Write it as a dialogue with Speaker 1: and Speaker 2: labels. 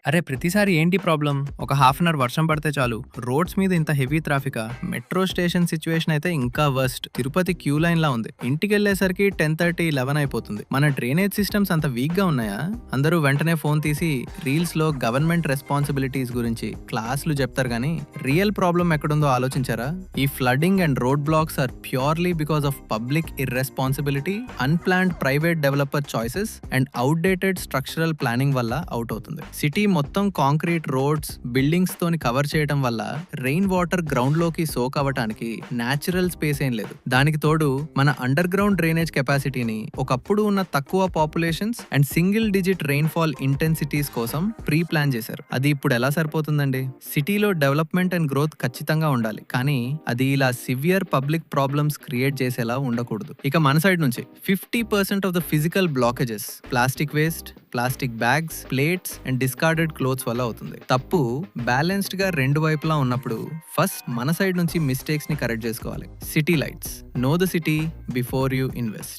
Speaker 1: అరే ప్రతిసారి ఏంటి ప్రాబ్లం? ఒక హాఫ్ అన్ అవర్ వర్షం పడితే చాలు రోడ్స్ మీద ఇంత హెవీ ట్రాఫికా? మెట్రో స్టేషన్ సిచ్యువేషన్ అయితే ఇంకా వర్స్ట్. తిరుపతి క్యూ లైన్ లా ఉంది. ఇంటికెళ్లేసరికి 10:30, 11 అయిపోతుంది. మన డ్రైనేజ్ సిస్టమ్స్ అంత వీక్ గా ఉన్నాయా? అందరూ వెంటనే ఫోన్ తీసి రీల్స్ లో గవర్నమెంట్ రెస్పాన్సిబిలిటీస్ గురించి క్లాసులు చెప్తారు కానీ రియల్ ప్రాబ్లం ఎక్కడుందో ఆలోచించారా? ఈ flooding and road blocks are purely because of public irresponsibility, unplanned private developer choices and outdated structural planning వల్ల అవుట్ అవుతుంది. సిటీ మొత్తం కాంక్రీట్ రోడ్స్, బిల్డింగ్స్ తోని కవర్ చేయడం వల్ల రెయిన్ వాటర్ గ్రౌండ్ లోకి సోక్ అవ్వటానికి న్యాచురల్ స్పేస్ ఏం లేదు. దానికి తోడు మన అండర్ గ్రౌండ్ డ్రైనేజ్ కెపాసిటీని ఒకప్పుడు ఉన్న తక్కువ populations and single digit rain fall intensities కోసం ప్రీ ప్లాన్ చేశారు. అది ఇప్పుడు ఎలా సరిపోతుందండి? సిటీలో డెవలప్మెంట్ అండ్ గ్రోత్ ఖచ్చితంగా ఉండాలి, కానీ అది ఇలా సివియర్ పబ్లిక్ ప్రాబ్లమ్స్ క్రియేట్ చేసేలా ఉండకూడదు. ఇక మన సైడ్ నుంచి 50% of the physical blockages plastic waste, plastic bags, plates and discarded clothes వల్ల అవుతుంది. తప్పు బ్యాలెన్స్డ్ గా రెండు వైపులా ఉన్నప్పుడు ఫస్ట్ మన సైడ్ నుంచి మిస్టేక్స్ ని కరెక్ట్ చేసుకోవాలి. City lights, know the city before you invest.